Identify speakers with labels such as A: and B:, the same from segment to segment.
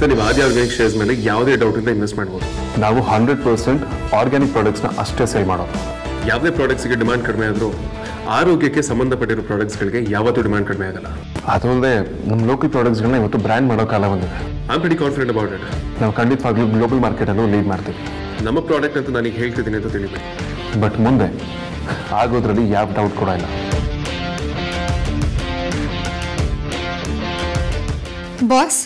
A: Sir ನೀವು ಆದಿ organic shares ಮೇಲೆ ಯಾವುದೇ ಡೌಟ್ ಇಂದ ಇನ್ವೆಸ್ಟ್ ಮಾಡ್ಬೋದು.
B: ನಾವು 100% ಆರ್ಗ್ಯಾನಿಕ್ ಪ್ರಾಡಕ್ಟ್ಸ್ನ ಅಷ್ಟೇ ಸೇಲ್ ಮಾಡೋದು.
A: ಯಾವುದೇ ಪ್ರಾಡಕ್ಟ್ಸ್ಗೆ ಡಿಮಾಂಡ್ ಕಡಿಮೆ ಆದರೂ ಆರೋಗ್ಯಕ್ಕೆ ಸಂಬಂಧಪಟ್ಟಿರೋ ಪ್ರಾಡಕ್ಟ್ಸ್ಗಳಿಗೆ ಯಾವತ್ತೂ ಡಿಮಾಂಡ್ ಕಡಿಮೆ ಆಗಲ್ಲ.
B: ಅದಲ್ಲದೆ ನಮ್ಮ ಲೋಕಲ್ ಪ್ರಾಡಕ್ಟ್ಸ್ಗಳನ್ನ ಇವತ್ತು ಬ್ರ್ಯಾಂಡ್ ಮಾಡೋ ಕಾಲ ಬಂದಿದೆ.
A: I am very confident about it.
B: ನಾವು ಖಂಡಿತವಾಗ್ಲೂ ಗ್ಲೋಬಲ್ ಮಾರ್ಕೆಟಲ್ಲೂ ಲೀಡ್ ಮಾಡ್ತೀವಿ.
A: ನಮ್ಮ ಪ್ರಾಡಕ್ಟ್ ಅಂತ ನನಗೆ ಹೇಳ್ತಿದ್ದೀನಿ ಅಂತ ತಿಳಿಬೇಡಿ.
B: ಬಟ್ ಮುಂದೆ ಆಗೋದ್ರಲ್ಲಿ ಯಾವ ಡೌಟ್ ಕೂಡ ಇಲ್ಲ.
C: ಬಾಸ್,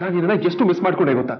B: ನಾನು ಇದನ್ನ ಎಷ್ಟು ಮಿಸ್ ಮಾಡ್ಕೊಂಡೆ ಗೊತ್ತಾ?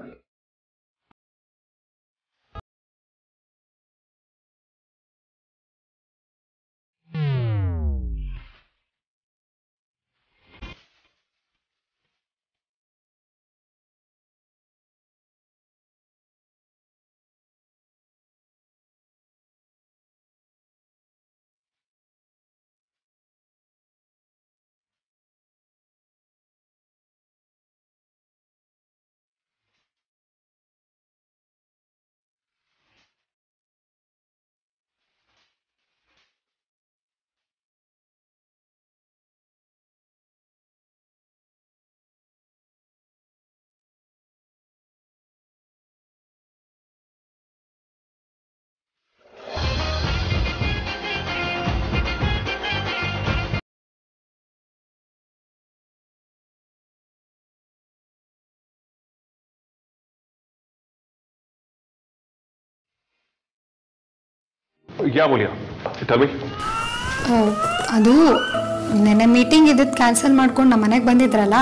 A: ಯಾ ಬೋಲಿಯಾ ತಮಿ
C: ಅದು ನೆನ್ನೆ ಮೀಟಿಂಗ್ ಇದ್ದದ್ದು ಕ್ಯಾನ್ಸಲ್ ಮಾಡ್ಕೊಂಡು ನಮ್ಮ ಮನೆಗೆ ಬಂದಿದ್ರಲ್ಲ,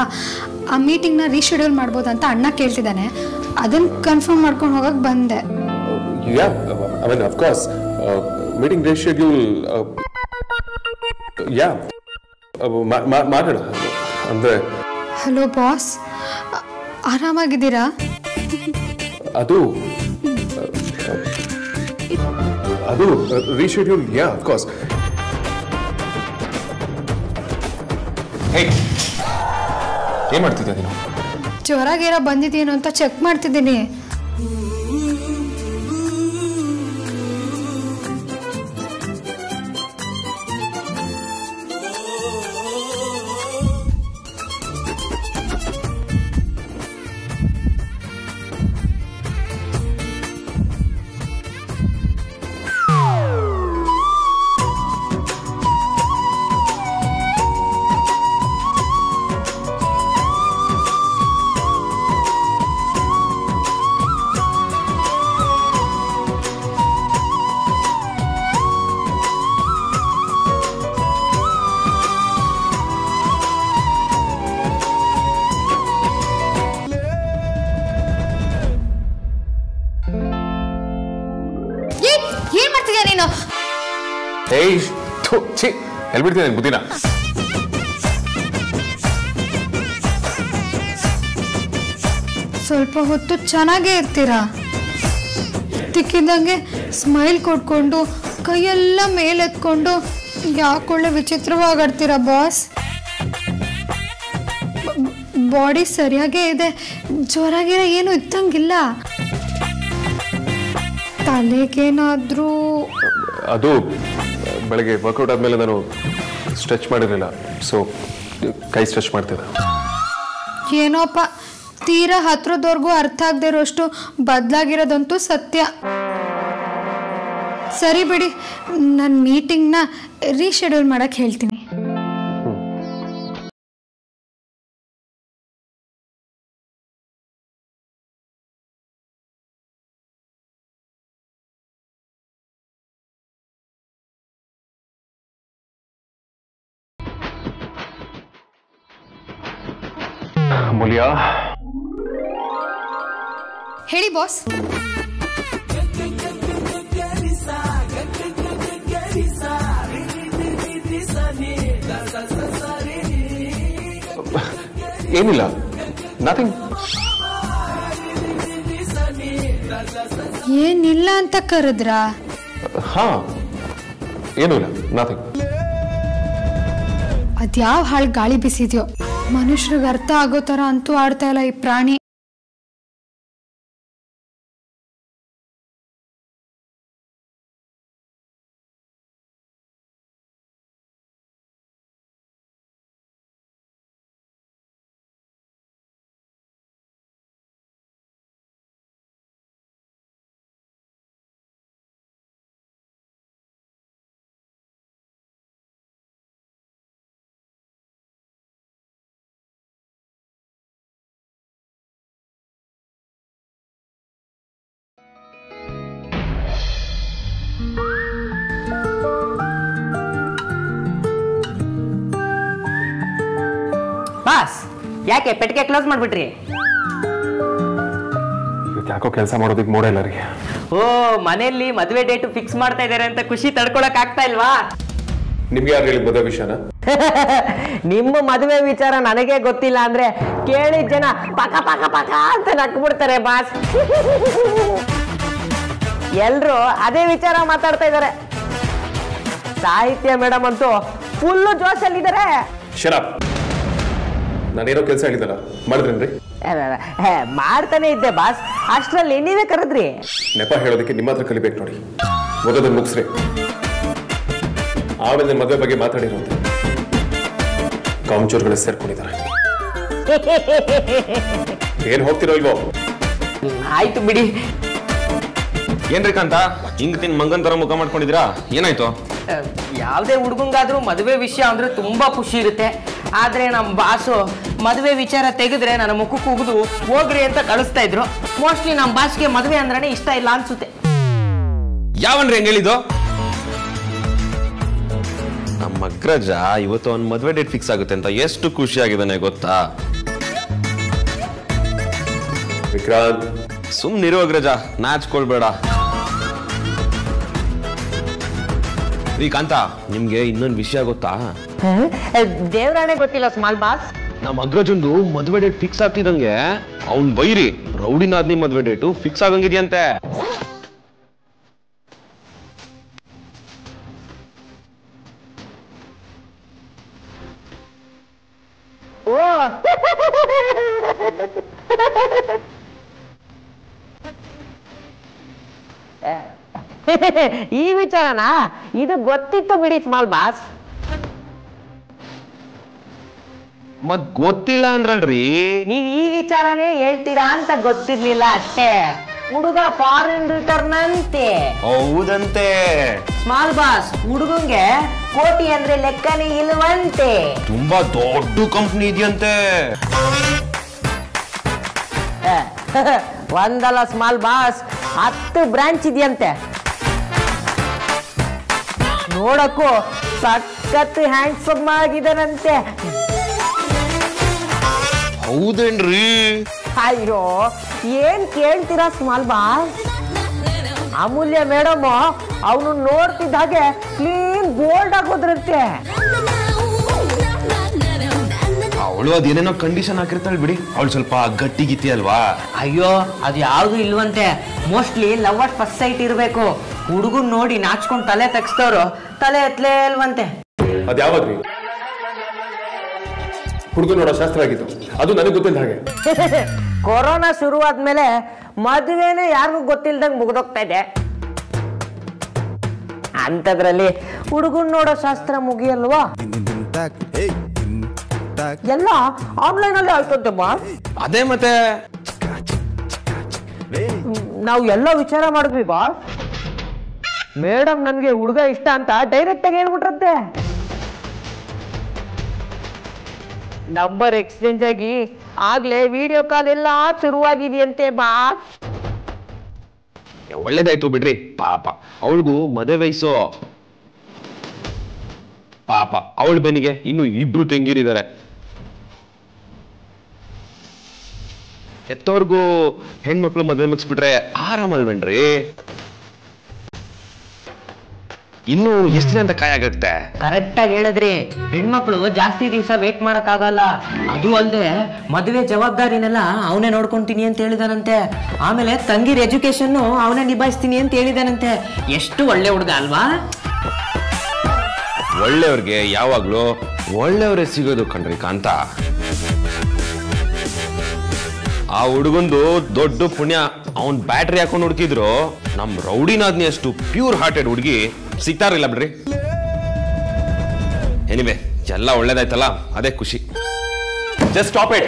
C: ಆ ಮೀಟಿಂಗ್ನ ರೀಶೆಡ್ಯೂಲ್ ಮಾಡ್ಬೋದಂತ ಅಣ್ಣ ಕೇಳ್ತಿದ್ದಾನೆ. ಅದನ್ನು ಕನ್ಫರ್ಮ್ ಮಾಡ್ಕೊಂಡು ಹೋಗಕ್ಕೆ ಬಂದೆ.
A: Yeah I mean of course meeting reschedule ಯಾ ಮಾಡೋಣ ಅಂದರೆ.
C: ಹಲೋ ಬಾಸ್, ಆರಾಮಾಗಿದ್ದೀರಾ?
A: ಅದು ರೀಶೆಡ್ಯೂಲ್ ಯಾ ಆಫ್ ಕೋರ್ಸ್.
B: ಏನ್ ಮಾಡ್ತಿದ್ದೆ ನೀನು?
C: ಜ್ವರ ಗೀರ ಬಂದಿದೇನು ಅಂತ ಚೆಕ್ ಮಾಡ್ತಿದ್ದೀನಿ.
B: ಹೇಳ್ಬಿಡ್ತೀನಿ ಬುದ್ಧಿನ.
C: ಸ್ವಲ್ಪ ಹೊತ್ತು ಚೆನ್ನಾಗೇ ಇರ್ತೀರಾ, ತಿಕ್ಕಿದಂಗೆ ಸ್ಮೈಲ್ ಕೊಟ್ಕೊಂಡು ಕೈಯೆಲ್ಲ ಮೇಲೆತ್ಕೊಂಡು ಯಾಕೊಳ್ಳೆ ವಿಚಿತ್ರವಾಗಾಡ್ತೀರಾ ಬಾಸ್. ಬಾಡಿ ಸರಿಯಾಗೇ ಇದೆ, ಜ್ವರ ಗಿರ ಏನು ಇದ್ದಂಗಿಲ್ಲ. ತಲೆಗೇನಾದ್ರೂ?
B: ಅದು ಬೆಳಗ್ಗೆ ವರ್ಕೌಟ್ ಆದಮೇಲೆ ನಾನು ಸ್ಟ್ರೆಚ್ ಮಾಡಿರಲಿಲ್ಲ, ಸೊ ಕೈ ಸ್ಟ್ರೆಚ್ ಮಾಡ್ತಿದ್ದೆ.
C: ಏನೋಪ್ಪ, ತೀರಾ ಹತ್ರದವರೆಗೂ ಅರ್ಥ ಆಗದೆ ಇರೋಷ್ಟು ಬದಲಾಗಿರೋದಂತೂ ಸತ್ಯ. ಸರಿ ಬಿಡಿ, ನನ್ನ ಮೀಟಿಂಗ್ನ ರೀಶೆಡ್ಯೂಲ್ ಮಾಡಕ್ಕೆ ಹೇಳ್ತೀನಿ.
B: ಮೂಲ್ಯ,
C: ಹೇಳಿ ಬಾಸ್.
B: ಏನಿಲ್ಲ, ನಥಿಂಗ್.
C: ಏನಿಲ್ಲ ಅಂತ ಕರೆದ್ರಾ?
B: ಹಾ, ಏನೂ ಇಲ್ಲ, ನಥಿಂಗ್.
C: ಅದ್ಯಾವ ಹಾಳು ಗಾಳಿ ಬಿಸಿದ್ಯೋ, ಮನುಷ್ಯರಿಗೆ ಅರ್ಥ ಆಗೋ ತರ ಅಂತೂ ಆಡ್ತಾ ಇಲ್ಲ ಈ ಪ್ರಾಣಿ.
D: ಬಾಸ್, ಯಾಕೆ ಪೆಟ್ಟಿಗೆ ಕ್ಲೋಸ್ ಮಾಡ್ಬಿಟ್ರಿ?
B: ಯಾಕೋ ಕೆಲಸ ಮಾಡೋದಕ್ಕೆ ಮೂಡ ಇಲ್ಲ ರೀ.
D: ಓ, ಮನೆಯಲ್ಲಿ ಮದುವೆ ಡೇಟ್ ಫಿಕ್ಸ್ ಮಾಡ್ತಾ ಇದಾರೆ ಅಂತ ಖುಷಿ ತಡ್ಕೊಳಕ್ ಆಗ್ತಾ ಇಲ್ವಾ?
B: ನಿಮ್ಗೆ ಯಾರು ಹೇಳಿ ಮದುವೆ ವಿಷಯನ?
D: ನಿಮ್ಮ ಮದುವೆ ವಿಚಾರ ನನಗೆ ಗೊತ್ತಿಲ್ಲ ಅಂದ್ರೆ ಕೇಳಿದ ಜನ ಪಕ ಪಕ ಪಕ ಅಂತ ನಕ್ಬಿಡ್ತಾರೆ ಬಾಸ್. ಎಲ್ರು ಅದೇ ವಿಚಾರ ಮಾತಾಡ್ತಾ ಇದಾರೆ. ಸಾಹಿತ್ಯ ಮೇಡಮ್ ಅಂತೂ ಫುಲ್ ಜೋಶಲ್ಲಿದ್ದಾರೆ.
B: ಶರಪ್, ನಾನೇನೋ ಕೆಲಸ ಹೇಳಿದಲ್ಲ, ಮಾಡಿದ್ರೇನ್ರಿ?
D: ಮಾಡ್ತಾನೆ ಇದ್ದೆ ಬಾಸ್, ಅಷ್ಟ್ರಲ್ಲಿ ನೀವೇ ಕರೆದ್ರಿ.
B: ನೆಪ ಹೇಳೋದಕ್ಕೆ ನಿಮ್ಮ ಹತ್ರ ಕಲಿಬೇಕು ನೋಡಿ. ಮೊದಲು ಮುಗಿಸ್ರಿ, ಆಮೇಲೆ ಮದುವೆ ಬಗ್ಗೆ ಮಾತಾಡಿರೋ ಕಾಮಚೂರ್ಗಳು ಸೇರ್ಕೊಂಡಿದ್ದಾರೆ. ಏನ್ ಹೋಗ್ತಿರೋ ಇಲ್ವೋ?
D: ಆಯ್ತು ಬಿಡಿ.
E: ಏನ್ರಿ ಕಾಂತ, ಹಿಂಗ್ ತಿನ್ ಮಂಗನ್ ತರ ಮುಖ ಮಾಡ್ಕೊಂಡಿದ್ದೀರಾ? ಏನಾಯ್ತು?
D: ಯಾವುದೇ ಹುಡುಗಂಗಾದ್ರೂ ಮದುವೆ ವಿಷಯ ಅಂದ್ರೆ ತುಂಬಾ ಖುಷಿ ಇರುತ್ತೆ. ಆದ್ರೆ ನಮ್ಮ ಬಾಸು ಮದುವೆ ವಿಚಾರ ತೆಗೆದ್ರೆ ನನ್ನ ಮುಖಕ್ಕೆ ಉಗಿದು ಹೋಗ್ರಿ ಅಂತ ಕಳಿಸ್ತಾ ಇದ್ರು. ಮೋಸ್ಟ್ಲಿ ನಮ್ಮ ಬಾಸ್ಗೆ ಮದುವೆ ಅಂದ್ರೆ ಇಷ್ಟ ಇಲ್ಲ ಅನ್ಸುತ್ತೆ.
E: ಯಾವನ್ರಿ ಹೆಂಗ್ ಹೇಳಿದ್ದು? ನಮ್ಮ ಅಗ್ರಜ ಇವತ್ತು ಅವ್ನ ಮದುವೆ ಡೇಟ್ ಫಿಕ್ಸ್ ಆಗುತ್ತೆ ಅಂತ ಎಷ್ಟು ಖುಷಿ ಆಗಿದ್ದಾನೆ ಗೊತ್ತಾ?
B: ವಿಕ್ರಾಂತ್,
E: ಸುಮ್ನಿರೋ ಅಗ್ರಜ, ನಾಚ್ಕೊಳ್ಬೇಡ. ಈ ಕಾಂತ, ನಿಮ್ಗೆ ಇನ್ನೊಂದು ವಿಷಯ ಗೊತ್ತಾ?
D: ದೇವ್ರಾಣೆ ಗೊತ್ತಿಲ್ಲ ಸ್ಮಾಲ್ ಬಾಸ್.
E: ನಮ್ಮ ಅಗ್ರಜಂದು ಮದುವೆ ಡೇಟ್ ಫಿಕ್ಸ್ ಆಗ್ತಿದಂಗೆ ಅವ್ನ್ ಬೈರಿ ರೌಡಿನಾದ್ನಿ ಮದುವೆ ಡೇಟು ಫಿಕ್ಸ್ ಆಗಂಗಿದ್ಯಂತೆ.
D: ಓ ಈ ವಿಚಾರನಾ? ಇದು ಗೊತ್ತಿತ್ತು ಬಿಡಿ ಸ್ಮಾಲ್ ಬಾಸ್.
E: ಮತ್ ಗೊತ್ತಿಲ್ಲ ಅಂದ್ರಲ್ರಿ.
D: ನೀವ್ ಈ ವಿಚಾರನೇ ಹೇಳ್ತೀರಾ ಅಂತ ಗೊತ್ತಿರ್ಲಿಲ್ಲ ಅಷ್ಟೇ. ಹುಡುಗ ಫಾರಿನ್ ರಿಟರ್ನ್ ಅಂತೆ.
E: ಹೌದಂತೆ.
D: ಸ್ಮಾಲ್ ಬಾಸ್, ಹುಡುಗಂಗೆ ಕೋಟಿ ಅಂದ್ರೆ ಲೆಕ್ಕನೇ ಇಲ್ವಂತೆ.
E: ತುಂಬಾ ದೊಡ್ಡ ಕಂಪ್ನಿ ಇದೆಯಂತೆ.
D: ಒಂದಲ್ಲ ಸ್ಮಾಲ್ ಬಾಸ್, 10 ಬ್ರಾಂಚ್ ಇದೆಯಂತೆ. ನೋಡಕ್ಕೂ ಸಖತ್ ಹ್ಯಾಂಡ್ಸಮ್ ಆಗಿದನಂತೆ.
E: ಹೌದೇನ್ರಿ?
D: ಅಯ್ಯೋ, ಏನ್ ಕೇಳ್ತೀರಾ ಸ್ಮಾಲ್ ಬಾಸ್? ಅಮೂಲ್ಯ ಮೇಡಮ್ ಅವನು ನೋಡ್ತಿದ್ದ ಹಾಗೆ ಕ್ಲೀನ್ ಗೋಲ್ಡ್ ಆಗೋದ್ರಂತೆ.
E: ಅವಳು ಅದೇನೇನೋ ಕಂಡೀಷನ್ ಹಾಕಿರ್ತಾಳೆ ಬಿಡಿ, ಅವಳು ಸ್ವಲ್ಪ ಗಟ್ಟಿಗಿತ್ತಿ ಅಲ್ವಾ?
D: ಅಯ್ಯೋ, ಅದು ಯಾವ್ದು ಇಲ್ವಂತೆ. Mostly love at first sight ಇರ್ಬೇಕು. ಹುಡುಗನ್ ನೋಡಿ ನಾಚ್ಕೊಂಡ್ ತಲೆ ತೆಗ್ಸ್ತವ್ರು ತಲೆ ಎತ್ಲೇ ಇಲ್ವಂತೆ.
B: ಅದ್ಯಾವಾಗ್ರಿ? ಹುಡುಗ ನೋಡೋ ಶಾಸ್ತ್ರ ಆಗಿತ್ತು, ಅದು ನನಗೆ ಗೊತ್ತಿಲ್ಲ ಹಾಗೆ.
D: ಕೊರೋನಾ ಶುರು ಆದ್ಮೇಲೆ ಮದುವೆನೇ ಯಾರಿಗೂ ಗೊತ್ತಿಲ್ದಂಗ್ ಮುಗ್ದೋಗ್ತಾ ಇದೆ. ಅಂತದ್ರಲ್ಲಿ ಹುಡುಗನ್ ನೋಡೋ ಶಾಸ್ತ್ರ ಮುಗಿಯಲ್ವಾ? ಎಲ್ಲ ಆನ್ಲೈನ್ ಅಲ್ಲೇ ಆಯ್ತಂತೆ ಬಾಸ್.
E: ಅದೇ ಮತ್ತೆ
D: ನಾವು ಎಲ್ಲ ವಿಚಾರ ಮಾಡಿದ್ವಿ ಬಾಸ್. ಮೇಡಮ್ ನನ್ಗೆ ಹುಡುಗ ಇಷ್ಟ ಅಂತ ಡೈರೆಕ್ಟ್ ಆಗಿ ಹೇಳ್ಬಿಟ್ರಂತೆ. ನಂಬರ್ ಎಕ್ಸ್ಚೇಂಜ್ ಆಗಿ ಆಗ್ಲೇ ವಿಡಿಯೋ ಕಾಲ್ ಎಲ್ಲ ಶುರುವಾಗಿದೆಯಂತೆ ಬಾಸ್.
E: ಒಳ್ಳೇದಾಯ್ತು ಬಿಡ್ರಿ. ಪಾಪ ಅವಳಿಗೂ ಮದುವೆ ವಯಸ್ಸು. ಪಾಪ ಅವಳ ಬೆನ್ನಿಗೆ ಇನ್ನು 2 ತಂಗಿರಿದ್ದಾರೆ. ಎತ್ತವ್ರಿಗೂ ಹೆಣ್ಮಕ್ಳು ಮದುವೆ ಮುಗಿಸ್ಬಿಟ್ರೆ ಆರಾಮಲ್ವೇನ್ರಿ? ಇನ್ನು ಎಷ್ಟು ದಿನ ಅಂತ ಕಾಯಾಗತ್ತೆ?
D: ಕರೆಕ್ಟಾಗಿ ಹೇಳಿದ್ರಿ. ಹೆಣ್ಮಕ್ಳು ಜಾಸ್ತಿ ದಿವಸ ವೇಟ್ ಮಾಡಕ್ಕಾಗಲ್ಲ. ಅದು ಅಲ್ಲದೆ ಮದುವೆ ಜವಾಬ್ದಾರಿನೆಲ್ಲ ಅವನೇ ನೋಡ್ಕೊಂತೀನಿ ಅಂತ ಹೇಳಿದಾನಂತೆ. ಆಮೇಲೆ ತಂಗಿರ ಎಜುಕೇಶನ್ ಅವನೇ ನಿಭಾಯಿಸ್ತೀನಿ ಅಂತ ಹೇಳಿದಾನಂತೆ. ಎಷ್ಟು ಒಳ್ಳೆ ಹುಡುಗ ಅಲ್ವಾ?
E: ಒಳ್ಳೆಯವ್ರಿಗೆ ಯಾವಾಗ್ಲೂ ಒಳ್ಳೆಯವರೇ ಸಿಗೋದು ಕಣ್ರಿ ಕಾಂತ. ಆ ಹುಡುಗಂದು ದೊಡ್ಡ ಪುಣ್ಯ. ಅವನ್ ಬ್ಯಾಟ್ರಿ ಹಾಕೊಂಡು ಹುಡುಕಿದ್ರು ನಮ್ ರೌಡಿನಾದ್ನಿ ಅಷ್ಟು ಪ್ಯೂರ್ ಹಾರ್ಟೆಡ್ ಹುಡುಗಿ ಸಿಗ್ತಾರಿಲ್ಲ ಬಿಡ್ರಿ. ಎನಿವೆ ಎಲ್ಲ ಒಳ್ಳೇದಾಯ್ತಲ್ಲ, ಅದೇ ಖುಷಿ. Just stop it.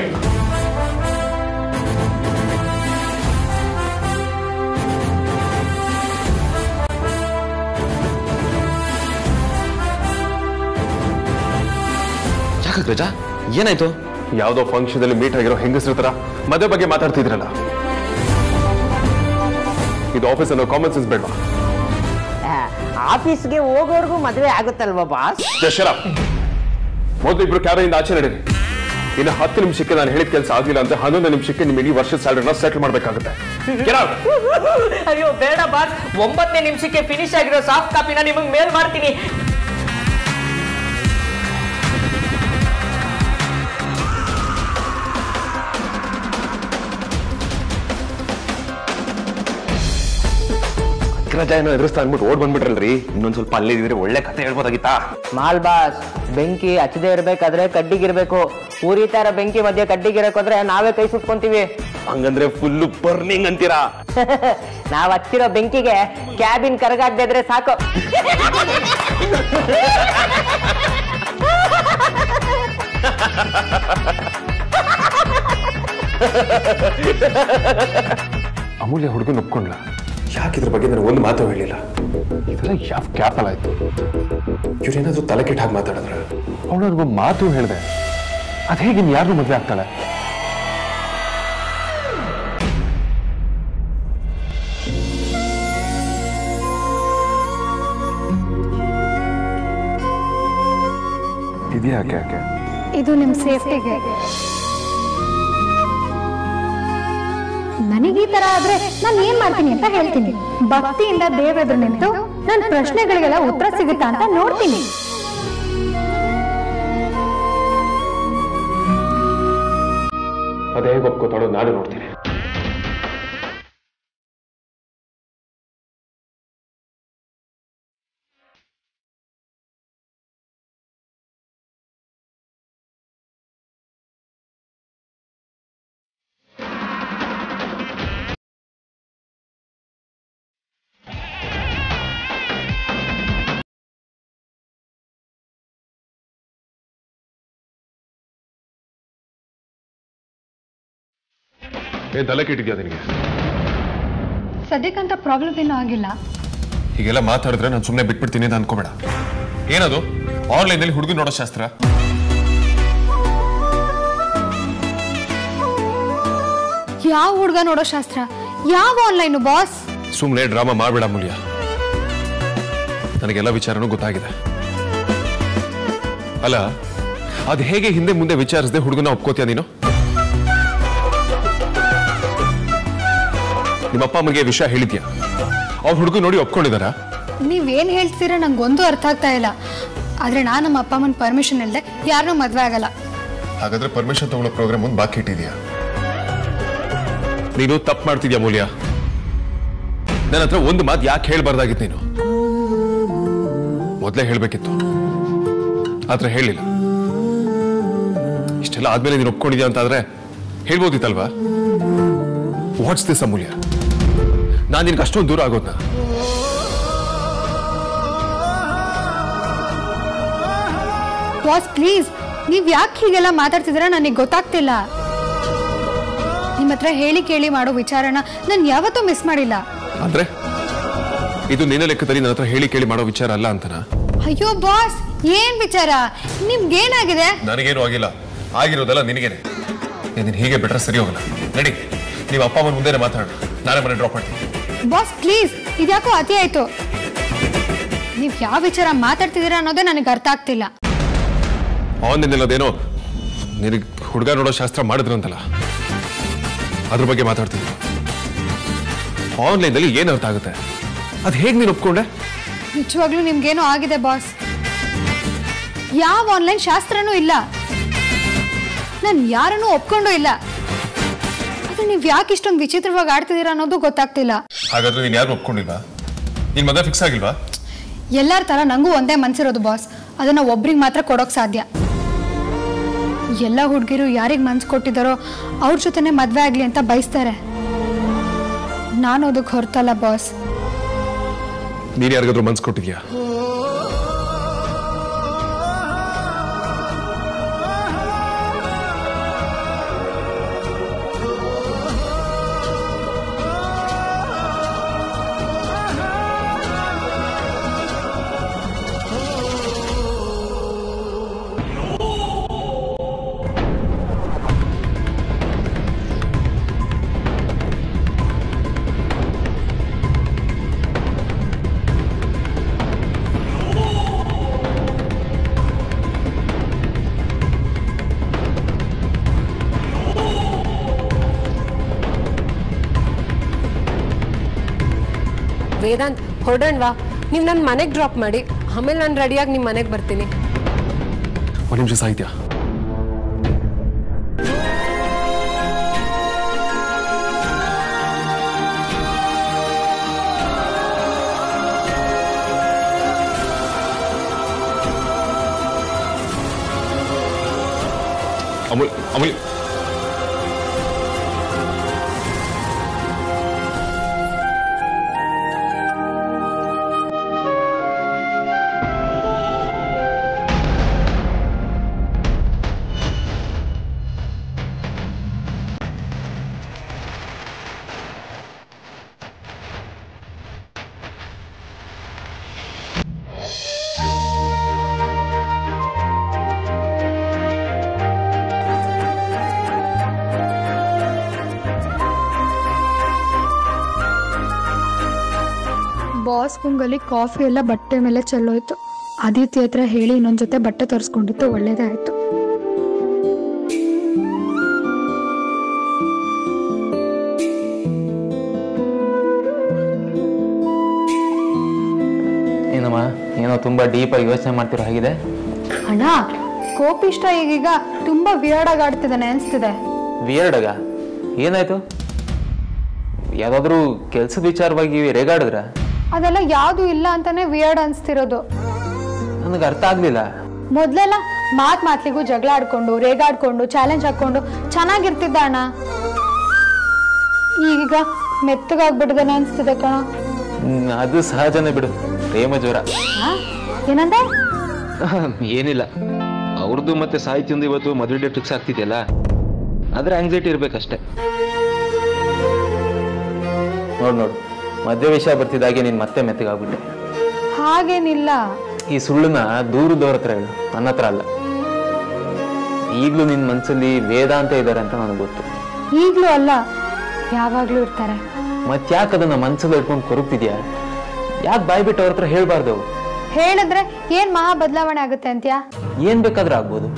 E: ಯಾಕಾಗ್ರಜ ಏನಾಯ್ತು?
B: ಯಾವುದೋ ಫಂಕ್ಷನ್ ಅಲ್ಲಿ ಮೀಟ್ ಆಗಿರೋ ಹೆಂಗಸ್ರ ತರ ಮದುವೆ ಬಗ್ಗೆ ಮಾತಾಡ್ತಿದ್ರಲ್ಲ, ಇದು ಆಫೀಸ್ ಅನ್ನೋ ಕಾಮನ್ ಸೆನ್ಸ್ ಬೇಡವಾ?
D: ಆಫೀಸ್ಗೆ ಹೋಗೋರ್ಗು ಮದುವೆ ಆಗುತ್ತಲ್ವಾ ಬಾಸ್?
B: ಮೊದಲು ಇಬ್ರು ಕ್ಯಾಬಿನಿಂದ ಆಚೆ ನಡೀರಿ. ಇನ್ನು 10 ನಿಮಿಷಕ್ಕೆ ನಾನು ಹೇಳಿದ ಕೆಲಸ ಆಗಿಲ್ಲ ಅಂತ 11 ನಿಮಿಷಕ್ಕೆ ನಿಮಗೆ ಈ ವರ್ಷದ ಸ್ಯಾಲರಿನ ಸೆಟಲ್ ಮಾಡ್ಬೇಕಾಗುತ್ತೆ.
D: ಅಯ್ಯೋ ಬೇಡ ಬಾಸ್, 9ನೇ ನಿಮಿಷಕ್ಕೆ ಫಿನಿಶ್ ಆಗಿರೋ ಸಾಫ್ಟ್ ಕಾಪಿನ ನಿಮಗೆ ಮೇಲ್ ಮಾಡ್ತೀನಿ.
E: ರಜಾ ಏನೋ ಎದುರಿಸ್ತಾ ಅಂದ್ಬಿಟ್ಟು ಓಡ್ ಬಂದ್ಬಿಟ್ರಲ್ರಿ. ಇನ್ನೊಂದ್ ಸ್ವಲ್ಪ ಅಲ್ಲೇ ಇದ್ರೆ ಒಳ್ಳೆ ಕಥೆ ಹೇಳ್ಬೋದಾಗಿತ್ತಾ?
D: ಮಾಲ್ ಬಾಸ್, ಬೆಂಕಿ ಹಚ್ಚದೇ ಇರ್ಬೇಕಾದ್ರೆ ಕಡ್ಡಿಗಿರ್ಬೇಕು. ಉರಿತಾ ಇರೋ ಬೆಂಕಿ ಮಧ್ಯೆ ಕಡ್ಡಿಗಿರಕೋದ್ರೆ ನಾವೇ ಕೈ ಸುಟ್ಕೊಂತೀವಿ.
E: ಹಂಗಂದ್ರೆ ಫುಲ್ ಬರ್ನಿಂಗ್ ಅಂತೀರಾ?
D: ನಾವ್ ಹಚ್ಚಿರೋ ಬೆಂಕಿಗೆ ಕ್ಯಾಬಿನ್ ಕರಗಾಗದೆ ಇದ್ರೆ ಸಾಕು.
B: ಅಮೂಲ್ಯ ಹುಡುಗನ್ ಒಪ್ಕೊಂಡ್ಲ. ಯಾಕಿದ್ರ ಬಗ್ಗೆ ನನಗೆ ಒಂದು ಮಾತು ಹೇಳಿಲ್ಲ. ಇದೆಲ್ಲ ಯಾವ ಕ್ಯಾಪಲ್ ಆಯ್ತು? ಇವ್ರೇನಾದ್ರೂ ತಲೆ ಕೆಟ್ಟ ಹಾಗೆ ಮಾತಾಡಿದ್ರ? ಅವಳವ್ರಿಗೂ ಮಾತು ಹೇಳಿದೆ, ಅದ್ ಹೇಗೆ ಯಾರನ್ನೂ ಮದುವೆ ಆಗ್ತಾಳೆ? ಇದ್ಯಾಕೆ ಯಾಕೆ?
C: ಇದು ನಿಮ್ಮ ಸೇಫ್ಟಿಗೆ. ನನಗೆ ಈ ತರ ಆದ್ರೆ ನಾನು ಏನ್ ಮಾಡ್ತೀನಿ ಅಂತ ಹೇಳ್ತೀನಿ. ಭಕ್ತಿಯಿಂದ ದೇವರೆದುರು ನಿಂತು ನನ್ನ ಪ್ರಶ್ನೆಗಳಿಗೆಲ್ಲ ಉತ್ತರ ಸಿಗುತ್ತಾ ಅಂತ ನೋಡ್ತೀನಿ.
B: ಅದೇ ಒಪ್ಕೋತಾಳೋ ನಾನು ನೋಡ್ತೀನಿ. ತಲೆ ಕೆಟ್ಟಿದ್ಯಾ ನಿನಗೆ?
C: ಸದ್ಯಕ್ಕಂತ ಪ್ರಾಬ್ಲಮ್ ಏನೂ ಆಗಿಲ್ಲ.
B: ಹೀಗೆಲ್ಲ ಮಾತಾಡಿದ್ರೆ ನಾನು ಸುಮ್ಮನೆ ಬಿಟ್ಬಿಡ್ತೀನಿ ಅಂತ ಅನ್ಕೋಬೇಡ. ಏನದು ಆನ್ಲೈನ್ ಅಲ್ಲಿ ಹುಡುಗಿ ನೋಡೋ ಶಾಸ್ತ್ರ?
C: ಯಾವ ಹುಡುಗ ನೋಡೋ ಶಾಸ್ತ್ರ? ಯಾವ ಆನ್ಲೈನ್ ಬಾಸ್?
B: ಸುಮ್ಮನೆ ಡ್ರಾಮಾ ಮಾಡಬೇಡ ಮೂಲ್ಯ. ನನಗೆಲ್ಲ ವಿಚಾರನೂ ಗೊತ್ತಾಗಿದೆ. ಅಲ್ಲ, ಅದು ಹೇಗೆ ಹಿಂದೆ ಮುಂದೆ ವಿಚಾರಿಸದೆ ಹುಡುಗನ ಒಪ್ಕೋತೀಯ ನೀನು? ನಿಮ್ಮಪ್ಪ ಅಮ್ಮಗೆ ವಿಷಯ ಹೇಳಿದ್ಯಾ? ಅವ್ರ ಹುಡುಗ ನೋಡಿ ಒಪ್ಕೊಂಡಿದಾರ?
C: ನೀವೇನ್ ಹೇಳ್ತೀರಾ ನಂಗೊಂದು ಅರ್ಥ ಆಗ್ತಾ ಇಲ್ಲ. ಆದ್ರೆ ನಾನು ನಮ್ಮ ಅಪ್ಪ ಅಮ್ಮನ ಪರ್ಮಿಷನ್ ಇಲ್ಲದೆ ಯಾರನ್ನೂ ಮದ್ವೆ ಆಗಲ್ಲ.
B: ಹಾಗಾದ್ರೆ ಪರ್ಮಿಷನ್ ತಗೊಳ್ಳೋ ಪ್ರೋಗ್ರಾಮ್ ಒಂದು ಬಾಕಿ ಇಟ್ಟಿದ್ಯಾ? ನೀನು ತಪ್ಪು ಮಾಡ್ತಿದ್ಯಾ ಮೂಲ್ಯ. ನನ್ನ ಹತ್ರ ಒಂದು ಮಾತು ಯಾಕೆ ಹೇಳ್ಬಾರ್ದಾಗಿತ್ತು? ನೀನು ಮೊದಲೇ ಹೇಳ್ಬೇಕಿತ್ತು, ಆದ್ರೆ ಹೇಳಿಲ್ಲ. ಇಷ್ಟೆಲ್ಲ ಆದ್ಮೇಲೆ ನೀನು ಒಪ್ಕೊಂಡಿದ್ಯಾ ಅಂತ ಆದ್ರೆ ಹೇಳ್ಬೋದಿತ್ತಲ್ವಾ? ವಾಟ್ಸ್ ದಿಸ್ ಅಮೂಲ್ಯ? ನಾನು ನಿನ್ಗೆ ಅಷ್ಟೊಂದು ದೂರ ಆಗೋದ್ನ?
C: ಬಾಸ್ ಪ್ಲೀಸ್, ನೀವ್ ಯಾಕೆ ಹೀಗೆಲ್ಲ ಮಾತಾಡ್ತಿದ್ದೀರಾ ನನಗೆ ಗೊತ್ತಾಗ್ತಿಲ್ಲ. ನಿಮ್ಮ ಹತ್ರ ಹೇಳಿ ಕೇಳಿ ಮಾಡೋ ವಿಚಾರನ ನಾನು ಯಾವತ್ತೂ ಮಿಸ್ ಮಾಡಿಲ್ಲ.
B: ಅಂದ್ರೆ ಇದು ನಿನ್ನ ಲೆಕ್ಕದಲ್ಲಿ ನನ್ನ ಹತ್ರ ಹೇಳಿ ಕೇಳಿ ಮಾಡೋ ವಿಚಾರ ಅಲ್ಲ ಅಂತನಾ?
C: ಅಯ್ಯೋ ಬಾಸ್, ಏನ್ ವಿಚಾರ? ನಿಮ್ಗೇನಾಗಿದೆ?
B: ನನಗೇನು ಆಗಿಲ್ಲ. ಆಗಿರೋದಲ್ಲ ನಿನಗೇನೆ. ನೀನು ಹೀಗೆ ಬಿಟ್ರೆ ಸರಿ ಹೋಗಲ್ಲ. ನಡಿ, ನೀವು ಅಪ್ಪ ಅಮ್ಮನ ಮುಂದೆನೆ ಮಾತಾಡೋಣ. ನಾನೇ ಮನೆ ಡ್ರಾಪ್ ಮಾಡ್ತೀನಿ.
C: ಬಾಸ್ ಪ್ಲೀಸ್, ಇದ್ಯಾಕೋ ಅತಿ ಆಯ್ತು. ನೀವ್ ಯಾವ ವಿಚಾರ ಮಾತಾಡ್ತಿದ್ದೀರಾ ಅನ್ನೋದೇ ನನಗೆ ಅರ್ಥ ಆಗ್ತಿಲ್ಲ.
B: ಆನ್ಲೈನಲ್ಲದೇನೋ ನಿನಗೆ ಹುಡುಗ ನೋಡೋ ಶಾಸ್ತ್ರ ಮಾಡಿದ್ರಂತಲ್ಲ, ಅದ್ರ ಬಗ್ಗೆ ಮಾತಾಡ್ತಿದ್ರು. ಆನ್ಲೈನಲ್ಲಿ ಏನು ಅರ್ಥ ಆಗುತ್ತೆ? ಅದು ಹೇಗೆ ನೀನು ಒಪ್ಕೊಂಡೆ?
C: ನಿಜವಾಗ್ಲೂ ನಿಮ್ಗೇನೋ ಆಗಿದೆ ಬಾಸ್. ಯಾವ ಆನ್ಲೈನ್ ಶಾಸ್ತ್ರನೂ ಇಲ್ಲ, ನಾನು ಯಾರನ್ನೂ ಒಪ್ಕೊಂಡು ಇಲ್ಲ. ಆದ್ರೆ ನೀವು ಯಾಕೆ ಇಷ್ಟೊಂದು ವಿಚಿತ್ರವಾಗಿ ಆಡ್ತಿದ್ದೀರಾ ಅನ್ನೋದು ಗೊತ್ತಾಗ್ತಿಲ್ಲ.
B: ಹಾಗಾದ್ರೆ ನೀನು ಯಾರು ಒಪ್ಕೊಂಡಿಲ್ವಾ? ನಿನ್ ಮದುವೆ ಫಿಕ್ಸ್ ಆಗಿಲ್ವಾ?
C: ಎಲ್ಲರ ತರ ನಂಗೂ ಒಂದೇ ಮನ್ಸಿರೋದು ಬಾಸ್. ಅದನ್ನ ಒಬ್ರಿಗೆ ಮಾತ್ರ ಕೊಡೋಕ್ ಸಾಧ್ಯ. ಎಲ್ಲ ಹುಡುಗಿರು ಯಾರಿಗೆ ಮನ್ಸು ಕೊಟ್ಟಿದ್ದಾರೋ ಅವ್ರ ಜೊತೆನೆ ಮದ್ವೆ ಆಗ್ಲಿ ಅಂತ ಬಯಸ್ತಾರೆ. ನಾನು ಅದಕ್ಕೆ ಹೊರತಲ್ಲ ಬಾಸ್.
B: ನೀನು ಯಾರಿಗಾದ್ರೂ ಮನ್ಸು ಕೊಟ್ಟಿದ್ಯಾ?
F: ವೇದಾಂತ್, ಹೊರಡೋಣವಾ? ನೀವು ನನ್ನ ಮನೆಗೆ ಡ್ರಾಪ್ ಮಾಡಿ, ಆಮೇಲೆ ನಾನು ರೆಡಿಯಾಗಿ ನಿಮ್ಮ ಮನೆಗೆ ಬರ್ತೀನಿ.
B: ಒಂದು ನಿಮಿಷ ಸಾಹಿತ್ಯ. ಅಮೂಲ್ ಅಮೂಲ್
C: ಬಾಸ್ ಗುಂಗಲ್ಲಿ ಕಾಫಿ ಎಲ್ಲ ಬಟ್ಟೆ ಮೇಲೆ ಚೆಲ್ಲೋಯ್ತು. ಆದಿತ್ಯ ಹತ್ರ ಹೇಳಿ ಇನ್ನೊಂದ್ ಜೊತೆ ಬಟ್ಟೆ ತರಿಸ್ಕೊಂಡಿತ್ತು, ಒಳ್ಳೇದೇ ಆಯ್ತು.
G: ಏನಮ್ಮ, ಏನೋ ತುಂಬಾ ಡೀಪ್ ಆಗಿ ಯೋಚನೆ ಮಾಡ್ತಿರೋ ಹಾಗಿದೆ.
C: ಅಣ್ಣ, ಕೋಪಿಷ್ಟ ಈಗೀಗ ತುಂಬಾ ವಿಯರ್ಡ್ ಆಗಿ ಆಡ್ತಿದ್ದಾನೆ ಅನ್ಸ್ತಿದೆ.
G: ವಿಯರ್ಡಾಗ ಏನಾಯ್ತು? ಯಾವ್ದಾದ್ರು ಕೆಲ್ಸದ ವಿಚಾರವಾಗಿ ರೇಗಾಡಿದ್ರ?
C: ಅದೆಲ್ಲ ಯಾವ್ದು ಇಲ್ಲ ಅಂತಾನೆ ವಿಯರ್ಡ್ ಅನ್ಸ್ತಿರೋದು.
G: ನನಗೆ ಅರ್ಥ ಆಗ್ಲಿಲ್ಲ.
C: ಮೊದ್ಲೆಲ್ಲ ಮಾತ್ಲಿಗೂ ಜಗಳ ಆಡ್ಕೊಂಡು ರೇಗಾಡ್ಕೊಂಡು ಚಾಲೆಂಜ್ ಹಾಕೊಂಡು ಚೆನ್ನಾಗಿರ್ತಿದ್ದ ಅಣ್ಣ. ಈಗೀಗ ಮೆತ್ತಗಾಗ್ಬಿಡ್ದಾನೆ ಅನ್ಸ್ತಿದೆ ಕಣ.
G: ಅದು ಸಹಜನೇ ಬಿಡು, ಪ್ರೇಮ ಜ್ವರ.
C: ಏನಂದೆ?
G: ಏನಿಲ್ಲ, ಅವ್ರದ್ದು ಮತ್ತೆ ಸಾಹಿತ್ಯಂದು ಇವತ್ತು ಮದುವೆ ಡೇಟ್ ಫಿಕ್ಸ್ ಆಗ್ತಿದೆಯಲ್ಲ, ಆದ್ರೆ ಆಂಗ್ಸೈಟಿ ಇರ್ಬೇಕಷ್ಟೆ. ನೋಡು, ಮದುವೆ ವಿಷಯ ಬರ್ತಿದ್ದಾಗೆ ನೀನ್ ಮತ್ತೆ ಮೆತ್ತಗಾಗ್ಬಿಟ್ಟೆ.
C: ಹಾಗೇನಿಲ್ಲ.
G: ಈ ಸುಳ್ಳನ್ನ ದೂರದವ್ರ ಹತ್ರ ಹೇಳು, ನನ್ನ ಹತ್ರ ಅಲ್ಲ. ಈಗ್ಲೂ ನಿನ್ ಮನ್ಸಲ್ಲಿ ವೇದಾಂತ ಇದ್ದಾರೆ ಅಂತ ನನಗೆ ಗೊತ್ತು.
C: ಈಗ್ಲೂ ಅಲ್ಲ, ಯಾವಾಗ್ಲೂ ಇರ್ತಾರೆ.
G: ಮತ್ತ್ಯಾಕೆ ಅದನ್ನ ಮನ್ಸಲ್ಲಿ ಇಟ್ಕೊಂಡು ಕೊರಗ್ತಿದ್ಯಾ? ಯಾಕೆ ಬಾಯ್ ಬಿಟ್ಟು ಅವ್ರ ಹತ್ರ ಹೇಳ್ಬಾರ್ದು?
C: ಹೇಳಿದ್ರೆ ಏನ್ ಮಹಾ ಬದಲಾವಣೆ ಆಗುತ್ತೆ ಅಂತ್ಯಾ?
G: ಏನ್ ಬೇಕಾದ್ರೂ ಆಗ್ಬೋದು,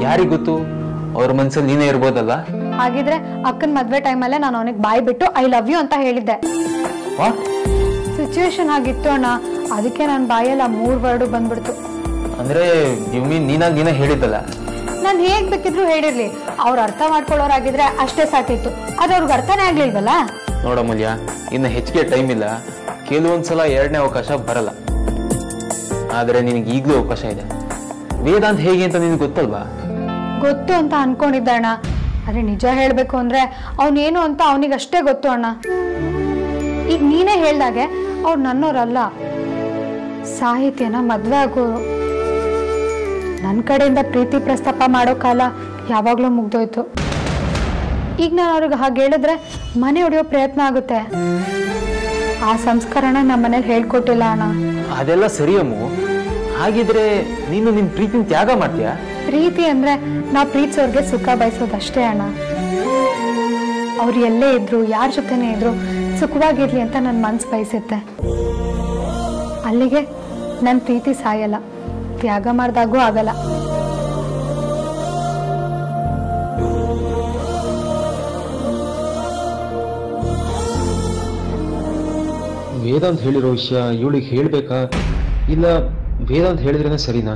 G: ಯಾರಿಗ್ ಗೊತ್ತು? ಅವ್ರ ಮನ್ಸಲ್ಲಿ ನೀನೇ ಇರ್ಬೋದಲ್ಲ.
C: ಹಾಗಿದ್ರೆ ಅಕ್ಕನ್ ಮದ್ವೆ ಟೈಮಲ್ಲೇ ನಾನು ಅವನಿಗೆ ಬಾಯ್ ಬಿಟ್ಟು ಐ ಲವ್ ಯು ಅಂತ ಹೇಳಿದ್ದೆ. ಸಿಚುವೇಶನ್ ಆಗಿತ್ತು ಅಣ್ಣ, ಅದಕ್ಕೆ ನನ್ನ ಬಾಯೆಲ್ಲ 3 ವರ್ಡು ಬಂದ್ಬಿಡ್ತು.
G: ಅಂದ್ರೆ ಯು ಮೀನ್ ನೀನೇ ಹೇಳಿದ್ದಲ್ಲ?
C: ನಾನು ಹೇಗ್ ಬೇಕಿದ್ರು ಹೇಳಿರ್ಲಿ, ಅವ್ರು ಅರ್ಥ ಮಾಡ್ಕೊಳ್ಳೋರಾಗಿದ್ರೆ ಅಷ್ಟೇ ಸಾಕಿತ್ತು. ಆದ್ರೆ ಅವ್ರಿಗೆ ಅರ್ಥನೇ ಆಗ್ಲಿಲ್ವಲ್ಲ.
G: ನೋಡಮೂಲ್ಯ, ಇನ್ನು ಹೆಚ್ಚಿಗೆ ಟೈಮ್ ಇಲ್ಲ. ಕೆಲವೊಂದ್ಸಲ 2ನೇ ಅವಕಾಶ ಬರಲ್ಲ, ಆದ್ರೆ ನಿನಗೆ ಈಗ್ಲೂ ಅವಕಾಶ ಇದೆ. ವೇದಾಂತ್ ಹೇಗೆ ಅಂತ ನಿನ್ಗೆ ಗೊತ್ತಲ್ವಾ?
C: ಗೊತ್ತು ಅಂತ ಅನ್ಕೊಂಡಿದ್ದ ಅಣ್ಣ, ಆದ್ರೆ ನಿಜ ಹೇಳ್ಬೇಕು ಅಂದ್ರೆ ಅವನೇನು ಅಂತ ಅವನಿಗಷ್ಟೇ ಗೊತ್ತು ಅಣ್ಣ. ಈಗ ನೀನೇ ಹೇಳ್ದಾಗೆ ಅವ್ರು ನನ್ನೋರಲ್ಲ, ಸಾಹಿತ್ಯನ ಮದ್ವೆ ಆಗೋರು. ನನ್ನ ಕಡೆಯಿಂದ ಪ್ರೀತಿ ಪ್ರಸ್ತಾಪ ಮಾಡೋ ಕಾಲ ಯಾವಾಗ್ಲೂ ಮುಗ್ದೋಯ್ತು. ಈಗ ನಾನು ಅವ್ರಿಗೆ ಹಾಗೆ ಹೇಳಿದ್ರೆ ಮನೆ ಹೊಡೆಯೋ ಪ್ರಯತ್ನ ಆಗುತ್ತೆ. ಆ ಸಂಸ್ಕಾರನ ನಮ್ಮ ಮನೇಲಿ ಹೇಳ್ಕೊಟ್ಟಿಲ್ಲ ಅಣ್ಣ.
G: ಅದೆಲ್ಲ ಸರಿ ಅಮ್ಮು. ಹಾಗಿದ್ರೆ ನೀನು ನಿನ್ ಪ್ರೀತಿನ ತ್ಯಾಗ ಮಾಡ್ತೀಯಾ?
C: ಪ್ರೀತಿ ಅಂದ್ರೆ ನಾವು ಪ್ರೀತಿಸೋರ್ಗೆ ಸುಖ ಬಯಸೋದಷ್ಟೇ ಅಣ್ಣ. ಅವ್ರು ಎಲ್ಲೇ ಇದ್ರು, ಯಾರ ಜೊತೆನೇ ಇದ್ರು ಸುಖವಾಗಿರ್ಲಿ ಅಂತ ನನ್ನ ಮನ್ಸು ಬಯಸುತ್ತೆ. ಅಲ್ಲಿಗೆ ನನ್ನ ಪ್ರೀತಿ ಸಾಯಲ್ಲ, ತ್ಯಾಗ ಮಾಡ್ದಾಗೂ ಆಗಲ್ಲ.
G: ವೇದ
H: ವೇದಾಂತ್ ಹೇಳಿರೋ ವಿಷಯ ಇವಳಿಗೆ ಹೇಳಬೇಕಾ ಇಲ್ಲ ವೇದಾಂತ್ ಹೇಳಿದ್ರೇನೆ ಸರಿನಾ?